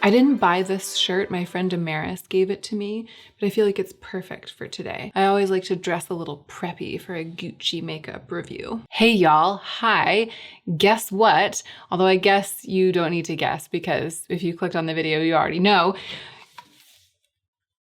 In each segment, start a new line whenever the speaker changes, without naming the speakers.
I didn't buy this shirt, my friend Damaris gave it to me, but I feel like it's perfect for today. I always like to dress a little preppy for a Gucci makeup review. Hey y'all, hi. Guess what? Although I guess you don't need to guess because if you clicked on the video, you already know.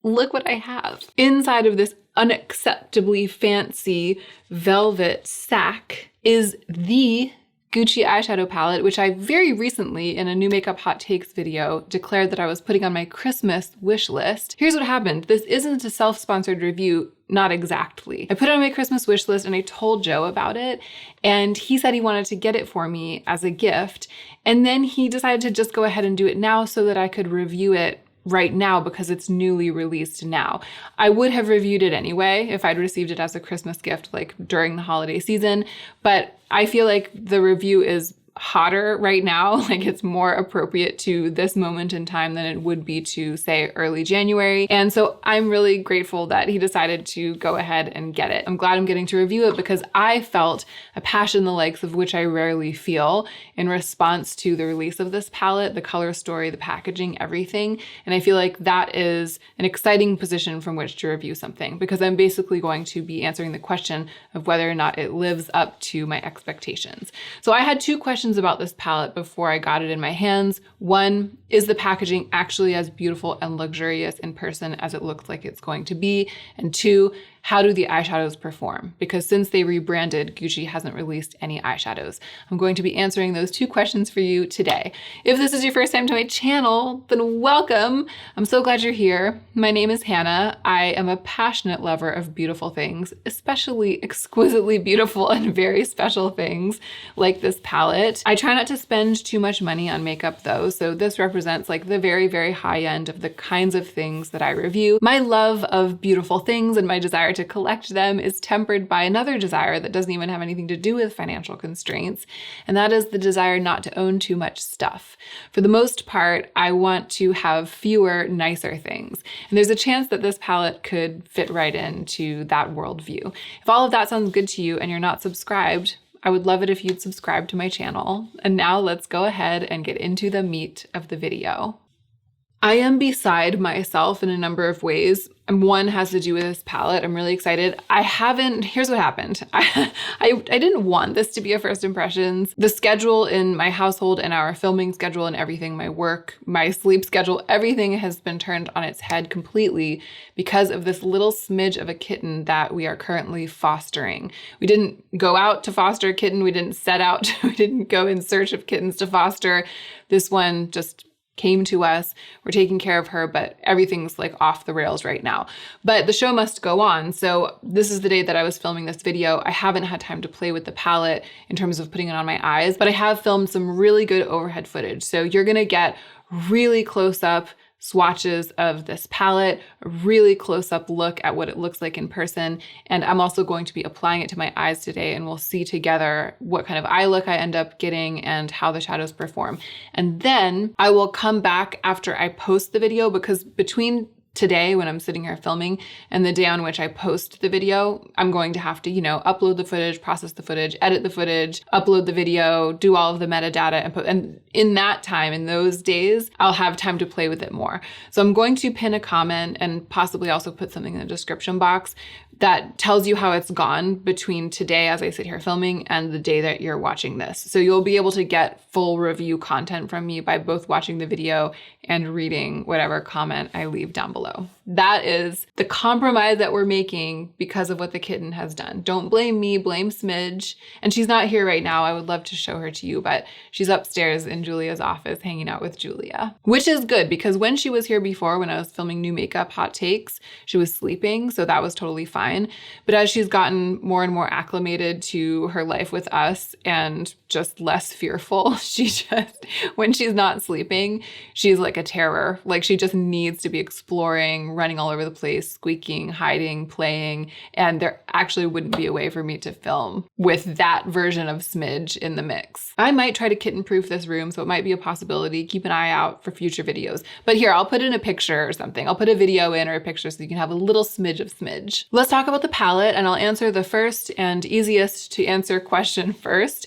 Look what I have. Inside of this unacceptably fancy velvet sack is the Gucci eyeshadow palette, which I very recently in a new makeup hot takes video declared that I was putting on my Christmas wish list. Here's what happened. This isn't a self-sponsored review, not exactly. I put it on my Christmas wish list and I told Joe about it, and he said he wanted to get it for me as a gift. And then he decided to just go ahead and do it now so that I could review it right now because it's newly released now. I would have reviewed it anyway if I'd received it as a Christmas gift like during the holiday season, but I feel like the review is hotter right now, like it's more appropriate to this moment in time than it would be to say early January. And so I'm really grateful that he decided to go ahead and get it. I'm glad I'm getting to review it because I felt a passion the likes of which I rarely feel in response to the release of this palette, the color story, the packaging, everything. And I feel like that is an exciting position from which to review something because I'm basically going to be answering the question of whether or not it lives up to my expectations. So I had two questions about this palette before I got it in my hands. One, is the packaging actually as beautiful and luxurious in person as it looks like it's going to be? And two, how do the eyeshadows perform? Because since they rebranded, Gucci hasn't released any eyeshadows. I'm going to be answering those two questions for you today. If this is your first time to my channel, then welcome. I'm so glad you're here. My name is Hannah. I am a passionate lover of beautiful things, especially exquisitely beautiful and very special things like this palette. I try not to spend too much money on makeup though, so this represents like the very, very high end of the kinds of things that I review. My love of beautiful things and my desire to collect them is tempered by another desire that doesn't even have anything to do with financial constraints, and that is the desire not to own too much stuff. For the most part, I want to have fewer, nicer things, and there's a chance that this palette could fit right into that worldview. If all of that sounds good to you and you're not subscribed, I would love it if you'd subscribe to my channel. And now let's go ahead and get into the meat of the video. I am beside myself in a number of ways. And one has to do with this palette. I'm really excited. Here's what happened. I didn't want this to be a first impressions. The schedule in my household and our filming schedule and everything, my work, my sleep schedule, everything has been turned on its head completely because of this little smidge of a kitten that we are currently fostering. We didn't go out to foster a kitten. We didn't set out, we didn't go in search of kittens to foster. This one just came to us. We're taking care of her, but everything's like off the rails right now. But the show must go on. So this is the day that I was filming this video. I haven't had time to play with the palette in terms of putting it on my eyes, but I have filmed some really good overhead footage. So you're gonna get really close up swatches of this palette, a really close-up look at what it looks like in person. And I'm also going to be applying it to my eyes today, and we'll see together what kind of eye look I end up getting and how the shadows perform. And then I will come back after I post the video, because between today when I'm sitting here filming and the day on which I post the video, I'm going to have to, upload the footage, process the footage, edit the footage, upload the video, do all of the metadata, and in that time, in those days, I'll have time to play with it more. So I'm going to pin a comment and possibly also put something in the description box that tells you how it's gone between today as I sit here filming and the day that you're watching this. So you'll be able to get full review content from me by both watching the video and reading whatever comment I leave down below. That is the compromise that we're making because of what the kitten has done. Don't blame me, blame Smidge. And she's not here right now. I would love to show her to you, but she's upstairs in Julia's office hanging out with Julia, which is good because when she was here before, when I was filming new makeup hot takes, she was sleeping. So that was totally fine. But as she's gotten more and more acclimated to her life with us and just less fearful, when she's not sleeping, she's like a terror. Like she just needs to be exploring, running all over the place, squeaking, hiding, playing. And there actually wouldn't be a way for me to film with that version of Smidge in the mix. I might try to kitten-proof this room, so it might be a possibility. Keep an eye out for future videos. But here, I'll put in a picture or something. I'll put a video in or a picture so you can have a little smidge of Smidge. Let's talk about the palette, and I'll answer the first and easiest to answer question first.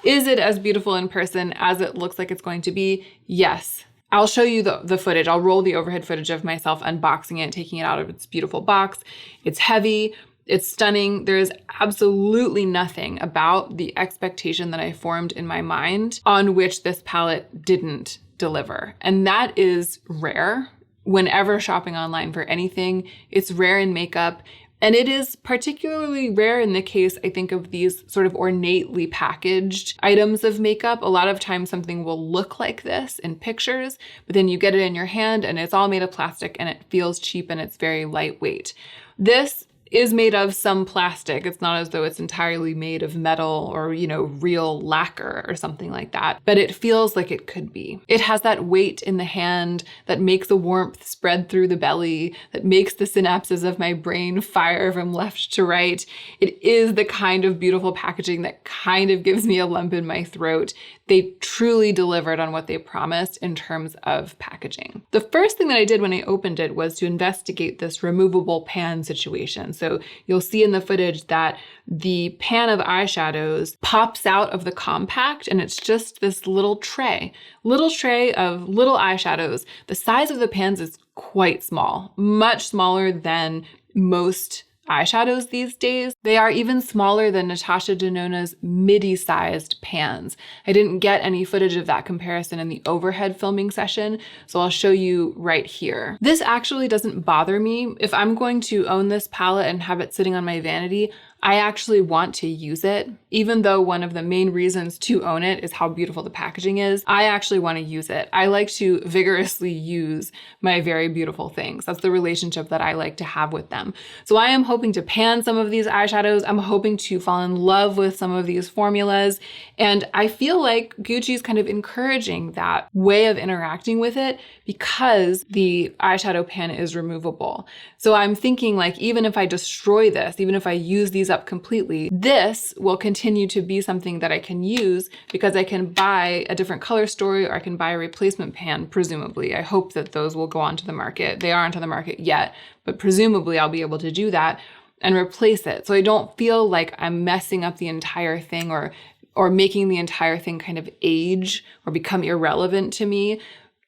Is it as beautiful in person as it looks like it's going to be? Yes. I'll show you the footage. I'll roll the overhead footage of myself unboxing it, taking it out of its beautiful box. It's heavy. It's stunning. There is absolutely nothing about the expectation that I formed in my mind on which this palette didn't deliver. And that is rare. Whenever shopping online for anything, it's rare in makeup. And it is particularly rare in the case, I think, of these sort of ornately packaged items of makeup. A lot of times something will look like this in pictures, but then you get it in your hand and it's all made of plastic and it feels cheap and it's very lightweight. This is made of some plastic. It's not as though it's entirely made of metal or, you know, real lacquer or something like that, but it feels like it could be. It has that weight in the hand that makes the warmth spread through the belly, that makes the synapses of my brain fire from left to right. It is the kind of beautiful packaging that kind of gives me a lump in my throat. They truly delivered on what they promised in terms of packaging. The first thing that I did when I opened it was to investigate this removable pan situation. So you'll see in the footage that the pan of eyeshadows pops out of the compact and it's just this little tray of little eyeshadows. The size of the pans is quite small, much smaller than most eyeshadows these days. They are even smaller than Natasha Denona's midi-sized pans. I didn't get any footage of that comparison in the overhead filming session, so I'll show you right here. This actually doesn't bother me. If I'm going to own this palette and have it sitting on my vanity, I actually want to use it. Even though one of the main reasons to own it is how beautiful the packaging is, I actually want to use it. I like to vigorously use my very beautiful things. That's the relationship that I like to have with them. So I am hoping to pan some of these eyeshadows. I'm hoping to fall in love with some of these formulas. And I feel like Gucci's kind of encouraging that way of interacting with it because the eyeshadow pan is removable. So I'm thinking, like, even if I destroy this, even if I use these up completely, this will continue to be something that I can use because I can buy a different color story or I can buy a replacement pan, presumably. I hope that those will go onto the market. They aren't on the market yet, but presumably I'll be able to do that and replace it. So I don't feel like I'm messing up the entire thing or making the entire thing kind of age or become irrelevant to me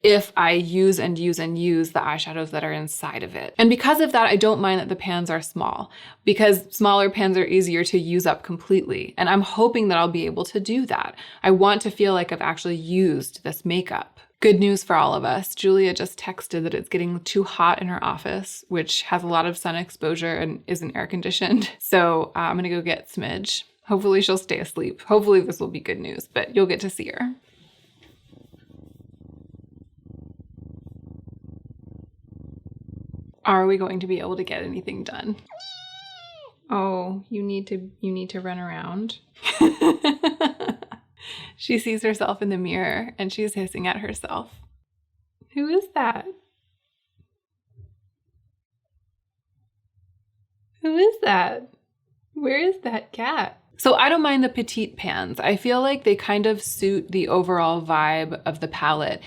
if I use and use and use the eyeshadows that are inside of it. And because of that, I don't mind that the pans are small because smaller pans are easier to use up completely. And I'm hoping that I'll be able to do that. I want to feel like I've actually used this makeup. Good news for all of us. Julia just texted that it's getting too hot in her office, which has a lot of sun exposure and isn't air conditioned. So I'm gonna go get Smidge. Hopefully she'll stay asleep. Hopefully this will be good news, but you'll get to see her. Are we going to be able to get anything done? Oh, you need to run around. She sees herself in the mirror and she's hissing at herself. Who is that? Who is that? Where is that cat? So I don't mind the petite pans. I feel like they kind of suit the overall vibe of the palette.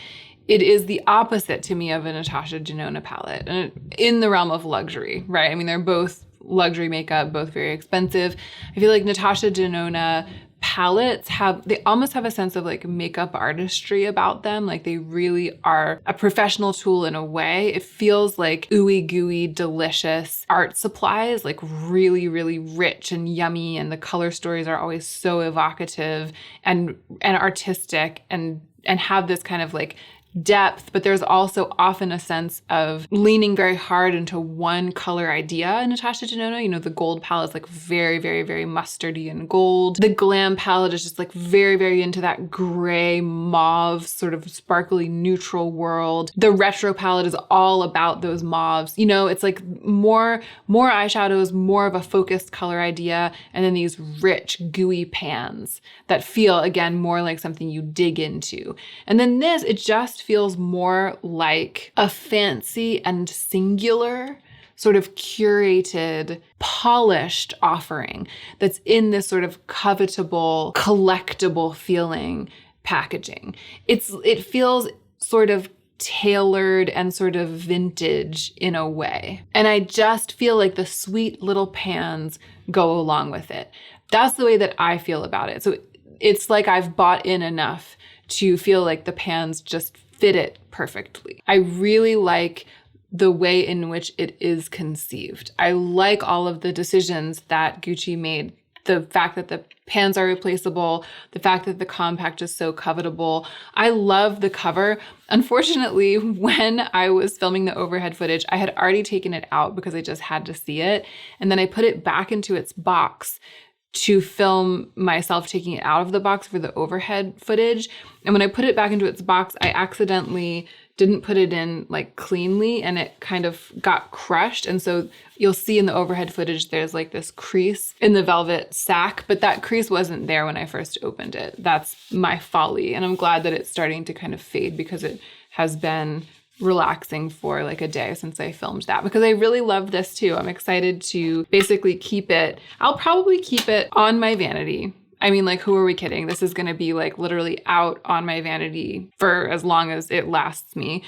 It is the opposite to me of a Natasha Denona palette, and in the realm of luxury, right? I mean, they're both luxury makeup, both very expensive. I feel like Natasha Denona palettes they almost have a sense of like makeup artistry about them. Like they really are a professional tool in a way. It feels like ooey gooey, delicious art supplies, like really, really rich and yummy. And the color stories are always so evocative and artistic and have this kind of like depth, but there's also often a sense of leaning very hard into one color idea in Natasha Denona. You know, the gold palette is like very, very, very mustardy and gold. The glam palette is just like very, very into that gray mauve sort of sparkly neutral world. The retro palette is all about those mauves. You know, it's like more eyeshadows, more of a focused color idea, and then these rich, gooey pans that feel, again, more like something you dig into. And then this, it just feels more like a fancy and singular sort of curated, polished offering that's in this sort of covetable, collectible feeling packaging. It feels sort of tailored and sort of vintage in a way. And I just feel like the sweet little pans go along with it. That's the way that I feel about it. So it's like I've bought in enough to feel like the pans just fit it perfectly. I really like the way in which it is conceived. I like all of the decisions that Gucci made. The fact that the pans are replaceable, the fact that the compact is so covetable. I love the cover. Unfortunately, when I was filming the overhead footage, I had already taken it out because I just had to see it. And then I put it back into its box to film myself taking it out of the box for the overhead footage. And when I put it back into its box, I accidentally didn't put it in like cleanly and it kind of got crushed. And so you'll see in the overhead footage, there's like this crease in the velvet sack, but that crease wasn't there when I first opened it. That's my folly. And I'm glad that it's starting to kind of fade because it has been relaxing for like a day since I filmed that, because I really love this too. I'm excited to basically keep it. I'll probably keep it on my vanity. I mean, like, who are we kidding? This is going to be like literally out on my vanity for as long as it lasts me.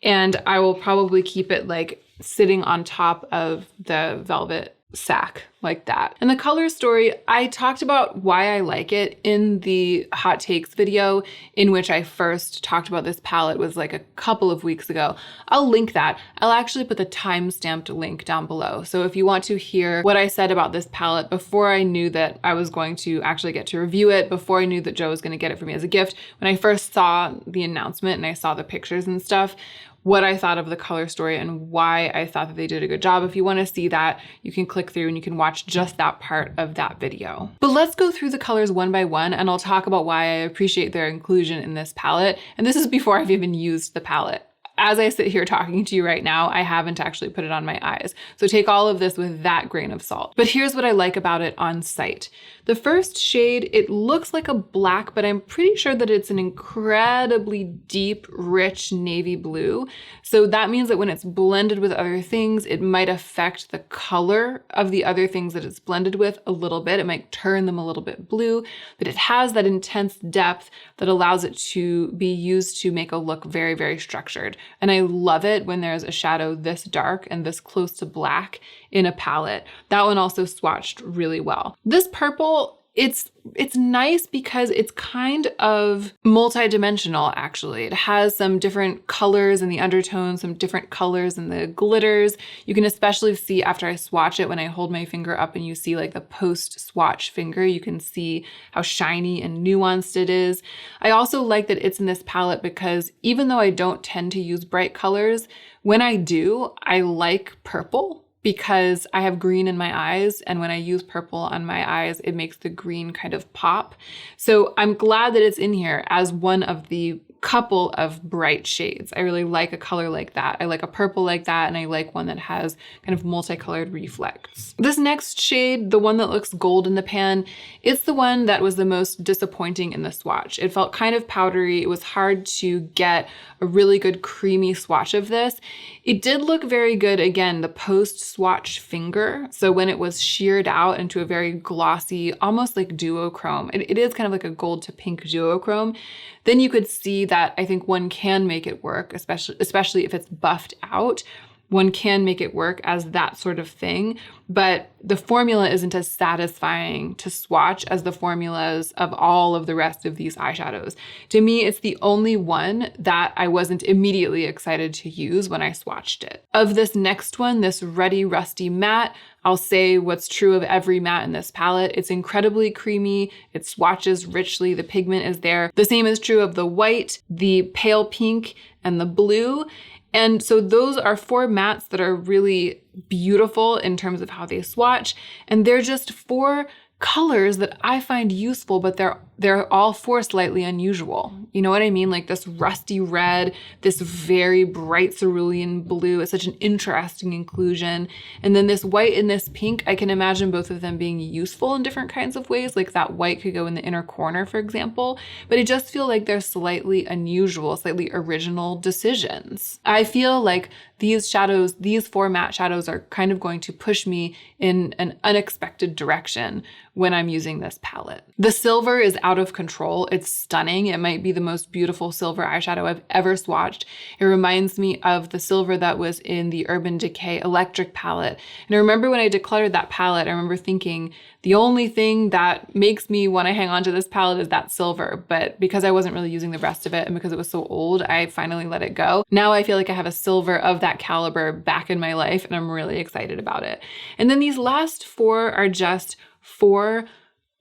And I will probably keep it like sitting on top of the velvet sack like that. And the color story, I talked about why I like it in the hot takes video in which I first talked about this palette, was like a couple of weeks ago. I'll link that. I'll actually put the time-stamped link down below. So if you want to hear what I said about this palette before I knew that I was going to actually get to review it, before I knew that Joe was going to get it for me as a gift, when I first saw the announcement and I saw the pictures and stuff, what I thought of the color story and why I thought that they did a good job. If you want to see that, you can click through and you can watch just that part of that video. But let's go through the colors one by one and I'll talk about why I appreciate their inclusion in this palette. And this is before I've even used the palette. As I sit here talking to you right now, I haven't actually put it on my eyes. So take all of this with that grain of salt. But here's what I like about it on site. The first shade, it looks like a black, but I'm pretty sure that it's an incredibly deep, rich navy blue. So that means that when it's blended with other things, it might affect the color of the other things that it's blended with a little bit. It might turn them a little bit blue, but it has that intense depth that allows it to be used to make a look very, very structured. And I love it when there's a shadow this dark and this close to black in a palette. That one also swatched really well. This purple, it's nice because it's kind of multi-dimensional actually. It has some different colors in the undertones, some different colors in the glitters. You can especially see after I swatch it, when I hold my finger up and you see like the post-swatch finger, you can see how shiny and nuanced it is. I also like that it's in this palette because even though I don't tend to use bright colors, when I do, I like purple, because I have green in my eyes, and when I use purple on my eyes, it makes the green kind of pop. So I'm glad that it's in here as one of the couple of bright shades. I really like a color like that. I like a purple like that, and I like one that has kind of multicolored reflects. This next shade, the one that looks gold in the pan, it's the one that was the most disappointing in the swatch. It felt kind of powdery. It was hard to get a really good creamy swatch of this. It did look very good, again, the post-swatch finger. So when it was sheared out into a very glossy, almost like duochrome, it is kind of like a gold to pink duochrome, then you could see that I think one can make it work, especially if it's buffed out. One can make it work as that sort of thing, but the formula isn't as satisfying to swatch as the formulas of all of the rest of these eyeshadows. To me, it's the only one that I wasn't immediately excited to use when I swatched it. Of this next one, this Ready Rusty Matte, I'll say what's true of every matte in this palette. It's incredibly creamy. It swatches richly. The pigment is there. The same is true of the white, the pale pink, and the blue. And so those are four mattes that are really beautiful in terms of how they swatch. And they're just four colors that I find useful, but they're all four slightly unusual. You know what I mean? Like this rusty red, this very bright cerulean blue is such an interesting inclusion. And then this white and this pink, I can imagine both of them being useful in different kinds of ways. Like that white could go in the inner corner, for example, but I just feel like they're slightly unusual, slightly original decisions. I feel like these shadows, these four matte shadows, are kind of going to push me in an unexpected direction when I'm using this palette. The silver is out of control. It's stunning. It might be the most beautiful silver eyeshadow I've ever swatched. It reminds me of the silver that was in the Urban Decay Electric palette. And I remember when I decluttered that palette, I remember thinking the only thing that makes me want to hang on to this palette is that silver. But because I wasn't really using the rest of it and because it was so old, I finally let it go. Now I feel like I have a silver of that caliber back in my life and I'm really excited about it. And then these last 4 are just 4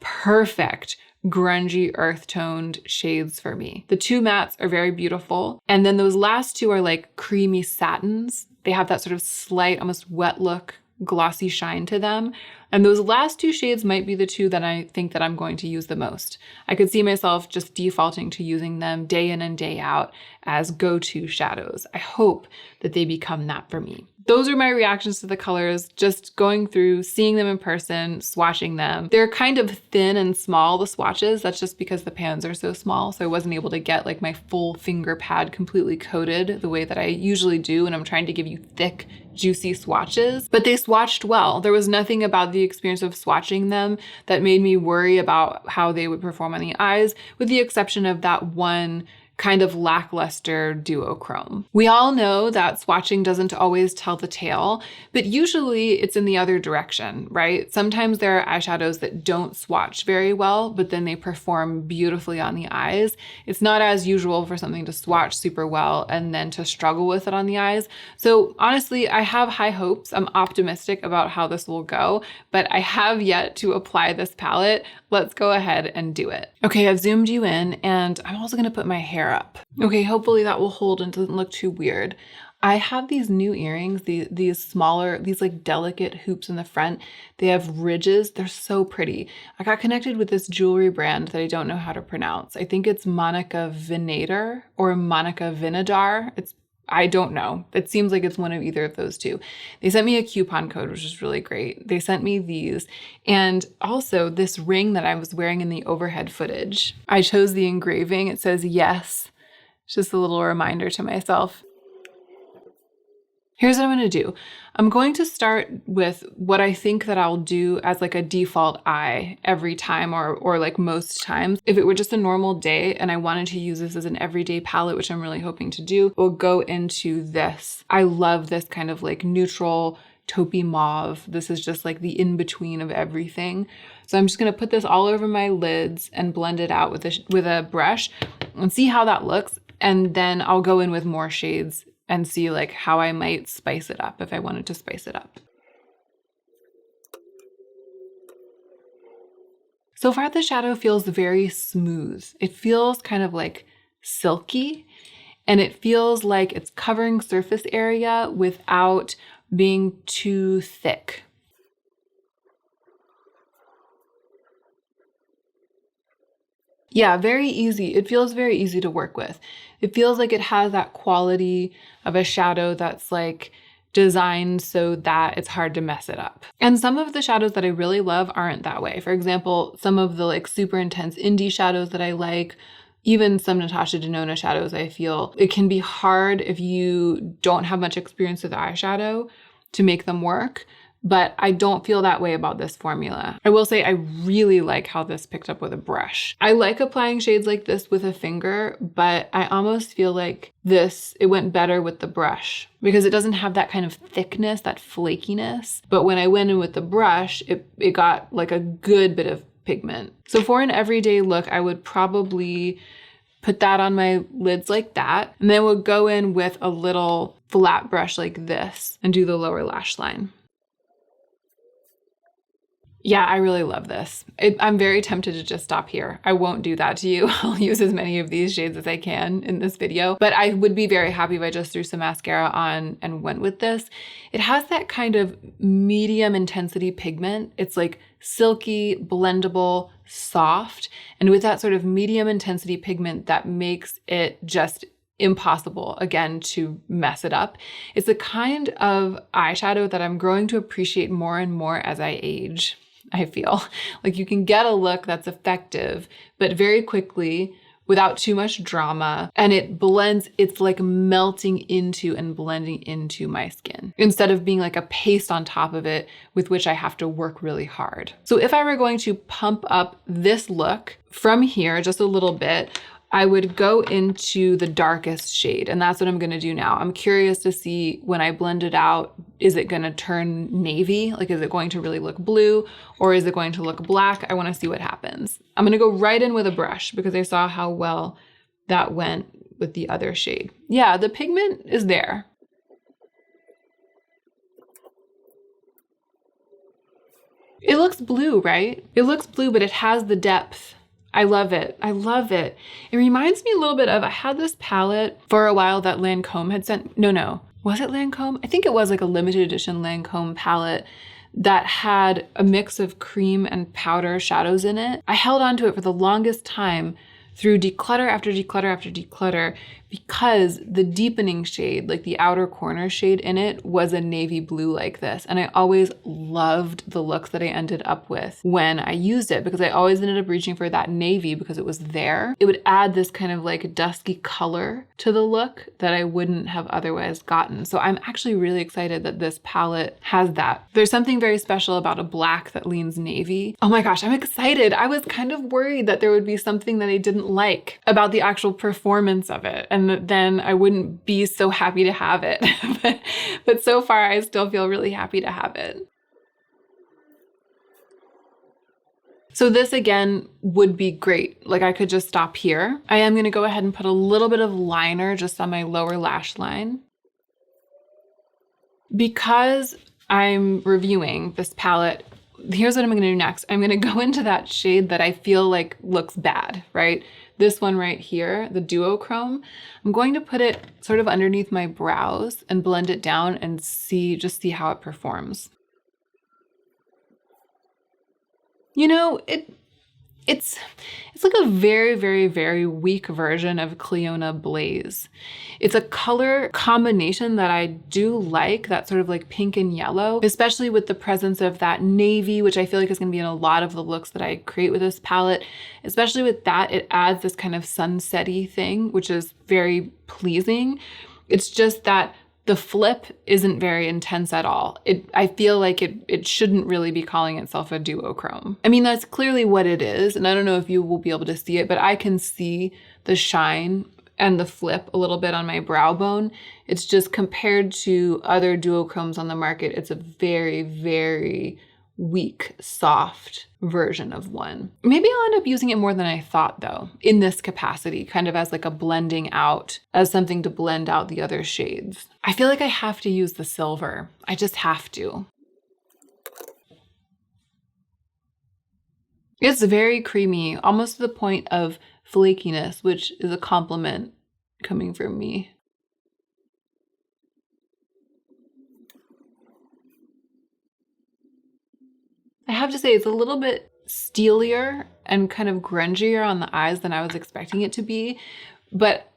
perfect grungy earth toned shades for me. The 2 mattes are very beautiful. And then those last 2 are like creamy satins. They have that sort of slight, almost wet look, glossy shine to them. And those last 2 shades might be the 2 that I think that I'm going to use the most. I could see myself just defaulting to using them day in and day out as go-to shadows. I hope that they become that for me. Those are my reactions to the colors, just going through, seeing them in person, swatching them. They're kind of thin and small, the swatches. That's just because the pans are so small. So I wasn't able to get like my full finger pad completely coated the way that I usually do. And I'm trying to give you thick, juicy swatches, but they swatched well. There was nothing about the experience of swatching them that made me worry about how they would perform on the eyes, with the exception of that one kind of lackluster duochrome. We all know that swatching doesn't always tell the tale, but usually it's in the other direction, right? Sometimes there are eyeshadows that don't swatch very well, but then they perform beautifully on the eyes. It's not as usual for something to swatch super well and then to struggle with it on the eyes. So honestly, I have high hopes. I'm optimistic about how this will go, but I have yet to apply this palette. Let's go ahead and do it. Okay, I've zoomed you in and I'm also gonna put my hair up. Okay, hopefully that will hold and doesn't look too weird. I have these new earrings, these smaller, these like delicate hoops in the front. They have ridges. They're so pretty. I got connected with this jewelry brand that I don't know how to pronounce. I think it's Monica Vinader or Monica Vinadar. I don't know. It seems like it's one of either of those 2. They sent me a coupon code, which is really great. They sent me these and also this ring that I was wearing in the overhead footage. I chose the engraving. It says yes. It's just a little reminder to myself. Here's what I'm going to do. I'm going to start with what I think that I'll do as like a default eye every time or like most times. If it were just a normal day and I wanted to use this as an everyday palette, which I'm really hoping to do, we'll go into this. I love this kind of like neutral taupey mauve. This is just like the in-between of everything. So I'm just going to put this all over my lids and blend it out with a brush and see how that looks. And then I'll go in with more shades and see like how I might spice it up if I wanted to spice it up. So far the shadow feels very smooth. It feels kind of like silky and it feels like it's covering surface area without being too thick. Yeah, very easy. It feels very easy to work with. It feels like it has that quality of a shadow that's like designed so that it's hard to mess it up. And some of the shadows that I really love aren't that way. For example, some of the like super intense indie shadows that I like, even some Natasha Denona shadows, I feel it can be hard if you don't have much experience with eyeshadow to make them work. But I don't feel that way about this formula. I will say I really like how this picked up with a brush. I like applying shades like this with a finger, but I almost feel like it went better with the brush because it doesn't have that kind of thickness, that flakiness. But when I went in with the brush, it got like a good bit of pigment. So for an everyday look, I would probably put that on my lids like that, and then would go in with a little flat brush like this and do the lower lash line. Yeah, I really love this. I'm very tempted to just stop here. I won't do that to you. I'll use as many of these shades as I can in this video, but I would be very happy if I just threw some mascara on and went with this. It has that kind of medium intensity pigment. It's like silky, blendable, soft, and with that sort of medium intensity pigment that makes it just impossible, again, to mess it up. It's the kind of eyeshadow that I'm growing to appreciate more and more as I age. I feel like you can get a look that's effective, but very quickly without too much drama. And it blends, it's like melting into and blending into my skin instead of being like a paste on top of it with which I have to work really hard. So if I were going to pump up this look from here just a little bit, I would go into the darkest shade, and that's what I'm gonna do now. I'm curious to see when I blend it out, is it gonna turn navy? Like, is it going to really look blue, or is it going to look black? I wanna see what happens. I'm gonna go right in with a brush because I saw how well that went with the other shade. Yeah, the pigment is there. It looks blue, right? It looks blue, but it has the depth. I love it. I love it. It reminds me a little bit of, I had this palette for a while that Lancome had sent. No. Was it Lancome? I think it was like a limited edition Lancome palette that had a mix of cream and powder shadows in it. I held on to it for the longest time through declutter after declutter after declutter because the deepening shade, like the outer corner shade in it, was a navy blue like this. And I always loved the look that I ended up with when I used it because I always ended up reaching for that navy because it was there. It would add this kind of like dusky color to the look that I wouldn't have otherwise gotten. So I'm actually really excited that this palette has that. There's something very special about a black that leans navy. Oh my gosh, I'm excited. I was kind of worried that there would be something that I didn't like about the actual performance of it, and then I wouldn't be so happy to have it. but so far, I still feel really happy to have it. So this again would be great. Like I could just stop here. I am gonna go ahead and put a little bit of liner just on my lower lash line. Because I'm reviewing this palette, here's what I'm gonna do next. I'm gonna go into that shade that I feel like looks bad, right? This one right here, the duochrome. I'm going to put it sort of underneath my brows and blend it down and just see how it performs. You know, it's like a very, very, very weak version of Cleona Blaze. It's a color combination that I do like, that sort of like pink and yellow, especially with the presence of that navy, which I feel like is gonna be in a lot of the looks that I create with this palette. Especially with that, it adds this kind of sunset-y thing, which is very pleasing. It's just that the flip isn't very intense at all. I feel like it shouldn't really be calling itself a duochrome. I mean, that's clearly what it is, and I don't know if you will be able to see it, but I can see the shine and the flip a little bit on my brow bone. It's just compared to other duochromes on the market, it's a very, very weak, soft version of one. Maybe I'll end up using it more than I thought though, in this capacity, kind of as like a blending out, as something to blend out the other shades. I feel like I have to use the silver. I just have to. It's very creamy, almost to the point of flakiness, which is a compliment coming from me. I have to say it's a little bit steelier and kind of grungier on the eyes than I was expecting it to be. But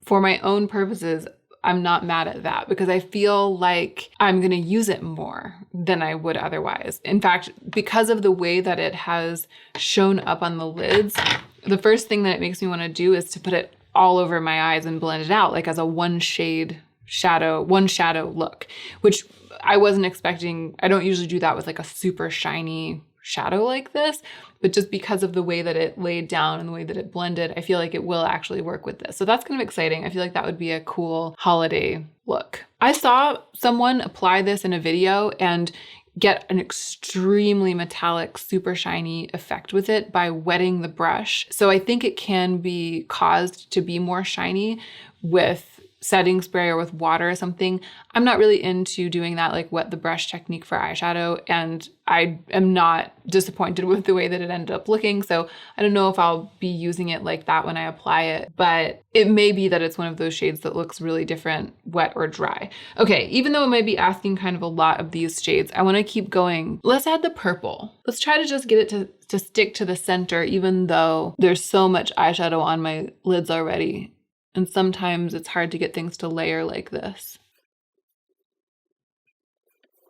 for my own purposes, I'm not mad at that because I feel like I'm going to use it more than I would otherwise. In fact, because of the way that it has shown up on the lids, the first thing that it makes me want to do is to put it all over my eyes and blend it out like as a one shadow look, which I wasn't expecting. I don't usually do that with like a super shiny shadow like this, but just because of the way that it laid down and the way that it blended, I feel like it will actually work with this. So that's kind of exciting. I feel like that would be a cool holiday look. I saw someone apply this in a video and get an extremely metallic, super shiny effect with it by wetting the brush. So I think it can be caused to be more shiny with setting spray or with water or something. I'm not really into doing that like wet the brush technique for eyeshadow, and I am not disappointed with the way that it ended up looking. So I don't know if I'll be using it like that when I apply it, but it may be that it's one of those shades that looks really different, wet or dry. Okay, even though it might be asking kind of a lot of these shades, I want to keep going. Let's add the purple. Let's try to just get it to stick to the center, even though there's so much eyeshadow on my lids already. And sometimes it's hard to get things to layer like this.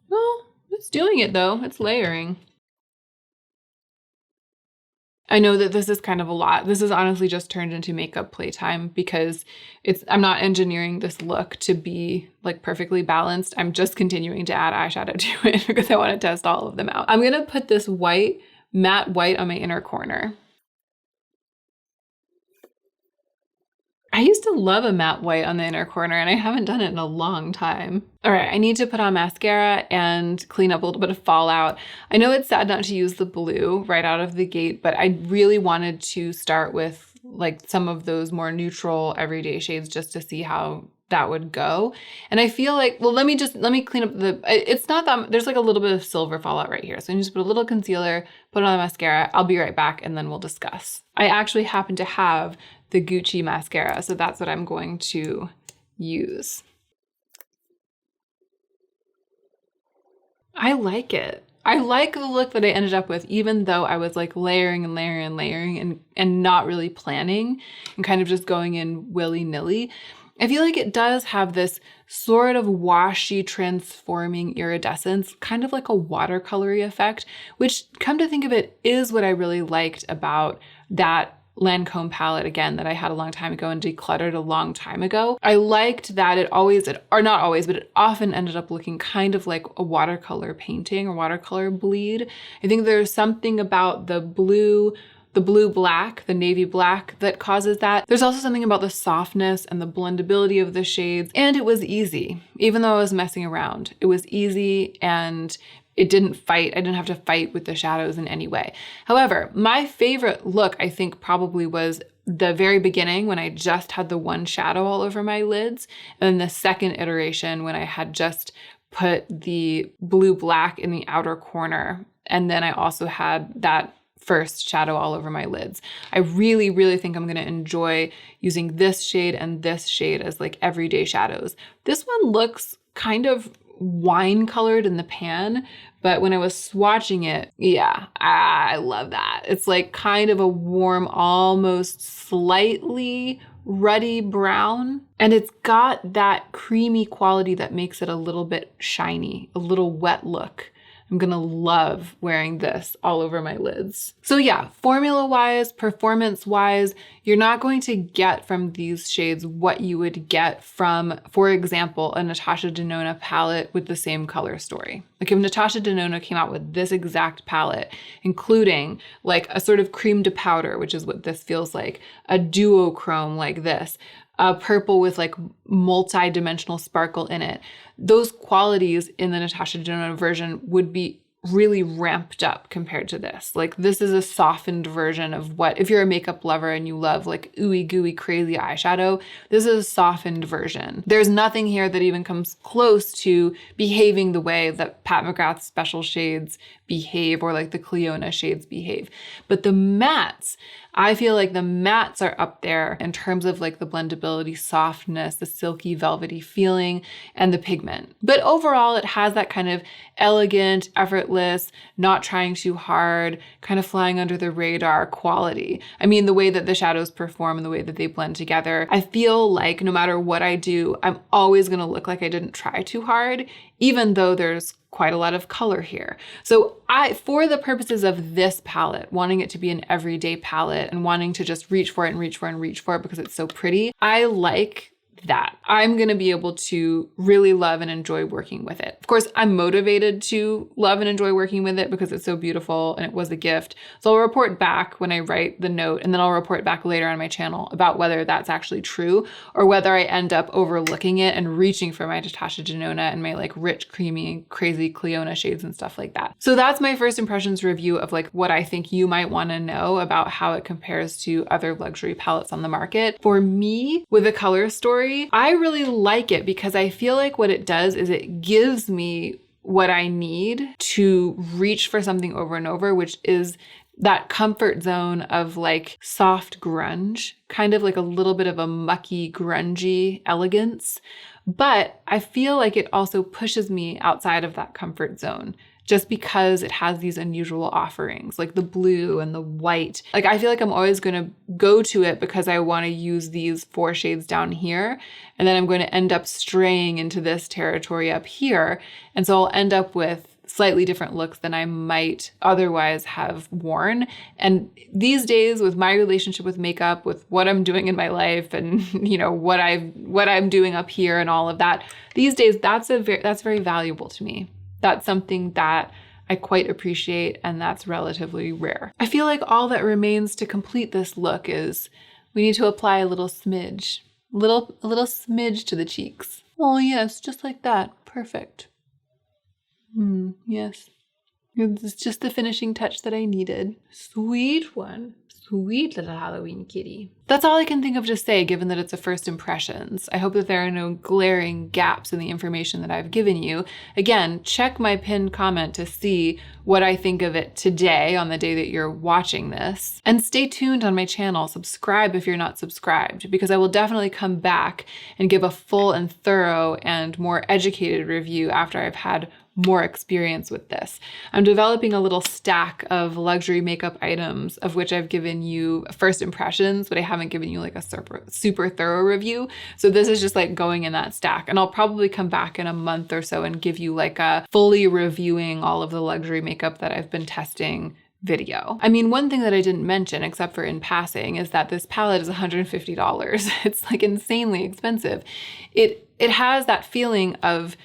Well, it's doing it though. It's layering. I know that this is kind of a lot. This is honestly just turned into makeup playtime because I'm not engineering this look to be like perfectly balanced. I'm just continuing to add eyeshadow to it because I want to test all of them out. I'm gonna put this matte white on my inner corner. I used to love a matte white on the inner corner, and I haven't done it in a long time. All right, I need to put on mascara and clean up a little bit of fallout. I know it's sad not to use the blue right out of the gate, but I really wanted to start with like some of those more neutral everyday shades just to see how that would go. And I feel like, well, let me clean up it's not that, there's like a little bit of silver fallout right here. So I'm just put a little concealer, put on the mascara. I'll be right back and then we'll discuss. I actually happen to have the Gucci mascara, so that's what I'm going to use. I like it. I like the look that I ended up with, even though I was like layering and layering and layering and not really planning and kind of just going in willy-nilly. I feel like it does have this sort of washy, transforming iridescence, kind of like a watercolory effect, which, come to think of it, is what I really liked about that Lancome palette, again, that I had a long time ago and decluttered a long time ago. I liked that it often ended up looking kind of like a watercolor painting or watercolor bleed. I think there's something about the blue black, the navy black, that causes that. There's also something about the softness and the blendability of the shades, and it was easy. Even though I was messing around, it was easy and it didn't fight. I didn't have to fight with the shadows in any way. However, my favorite look, I think, probably was the very beginning when I just had the one shadow all over my lids, and then the second iteration when I had just put the blue black in the outer corner. And then I also had that first shadow all over my lids. I really, really think I'm gonna enjoy using this shade and this shade as like everyday shadows. This one looks kind of wine colored in the pan, but when I was swatching it, yeah, I love that. It's like kind of a warm, almost slightly ruddy brown, and it's got that creamy quality that makes it a little bit shiny, a little wet look. I'm gonna love wearing this all over my lids. So yeah, formula-wise, performance-wise, you're not going to get from these shades what you would get from, for example, a Natasha Denona palette with the same color story. Like if Natasha Denona came out with this exact palette, including like a sort of cream to powder, which is what this feels like, a duochrome like this, a purple with like multi-dimensional sparkle in it. Those qualities in the Natasha Denona version would be really ramped up compared to this. Like this is a softened version of what, if you're a makeup lover and you love like ooey gooey crazy eyeshadow, this is a softened version. There's nothing here that even comes close to behaving the way that Pat McGrath's special shades behave or like the Clionadh shades behave. But the mattes, I feel like the mattes are up there in terms of like the blendability, softness, the silky velvety feeling, and the pigment. But overall, it has that kind of elegant, effortless, not trying too hard, kind of flying under the radar quality. I mean, the way that the shadows perform and the way that they blend together, I feel like no matter what I do, I'm always gonna look like I didn't try too hard, even though there's quite a lot of color here. So for the purposes of this palette, wanting it to be an everyday palette and wanting to just reach for it and reach for it and reach for it because it's so pretty, I like that. I'm gonna be able to really love and enjoy working with it. Of course, I'm motivated to love and enjoy working with it because it's so beautiful and it was a gift. So I'll report back when I write the note, and then I'll report back later on my channel about whether that's actually true or whether I end up overlooking it and reaching for my Natasha Denona and my like rich, creamy, crazy Clionadh shades and stuff like that. So that's my first impressions review of like what I think you might want to know about how it compares to other luxury palettes on the market. For me, with a color story, I really like it because I feel like what it does is it gives me what I need to reach for something over and over, which is that comfort zone of like soft grunge, kind of like a little bit of a mucky, grungy elegance. But I feel like it also pushes me outside of that comfort zone, just because it has these unusual offerings, like the blue and the white. Like I feel like I'm always gonna go to it because I wanna use these 4 shades down here, and then I'm going to end up straying into this territory up here. And so I'll end up with slightly different looks than I might otherwise have worn. And these days, with my relationship with makeup, with what I'm doing in my life and you know what I'm doing up here and all of that, these days that's very valuable to me. That's something that I quite appreciate, and that's relatively rare. I feel like all that remains to complete this look is we need to apply a little smidge. A little smidge to the cheeks. Oh yes, just like that. Perfect. Yes. It's just the finishing touch that I needed. Sweet one. Sweet little Halloween kitty. That's all I can think of to say, given that it's a first impressions. I hope that there are no glaring gaps in the information that I've given you. Again, check my pinned comment to see what I think of it today on the day that you're watching this. And stay tuned on my channel. Subscribe if you're not subscribed, because I will definitely come back and give a full and thorough and more educated review after I've had more experience with this. I'm developing a little stack of luxury makeup items of which I've given you first impressions, but I haven't given you like a super thorough review. So this is just like going in that stack. And I'll probably come back in a month or so and give you like a fully reviewing all of the luxury makeup that I've been testing video. I mean, one thing that I didn't mention, except for in passing, is that this palette is $150. It's like insanely expensive. It has that feeling of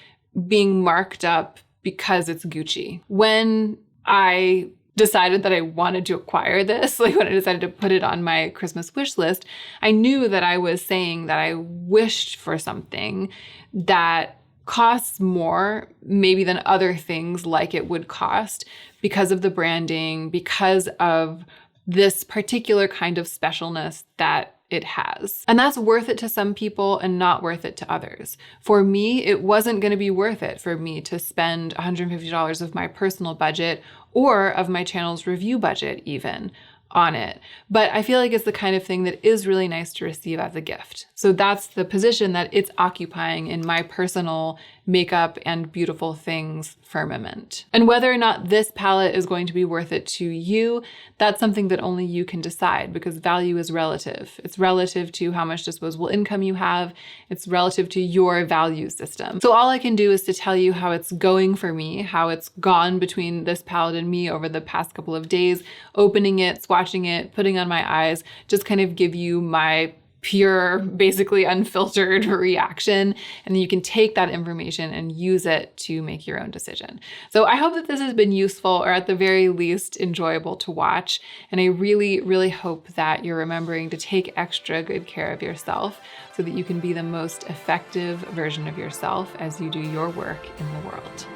being marked up because it's Gucci. When I decided that I wanted to acquire this, like when I decided to put it on my Christmas wish list, I knew that I was saying that I wished for something that costs more maybe than other things like it would cost because of the branding, because of this particular kind of specialness that it has. And that's worth it to some people and not worth it to others. For me, it wasn't going to be worth it for me to spend $150 of my personal budget or of my channel's review budget even on it. But I feel like it's the kind of thing that is really nice to receive as a gift. So that's the position that it's occupying in my personal makeup and beautiful things firmament. And whether or not this palette is going to be worth it to you, that's something that only you can decide, because value is relative. It's relative to how much disposable income you have. It's relative to your value system. So all I can do is to tell you how it's going for me, how it's gone between this palette and me over the past couple of days, opening it, swatching it, putting on my eyes, just kind of give you my pure, basically unfiltered reaction. And then you can take that information and use it to make your own decision. So I hope that this has been useful, or at the very least enjoyable to watch. And I really, really hope that you're remembering to take extra good care of yourself so that you can be the most effective version of yourself as you do your work in the world.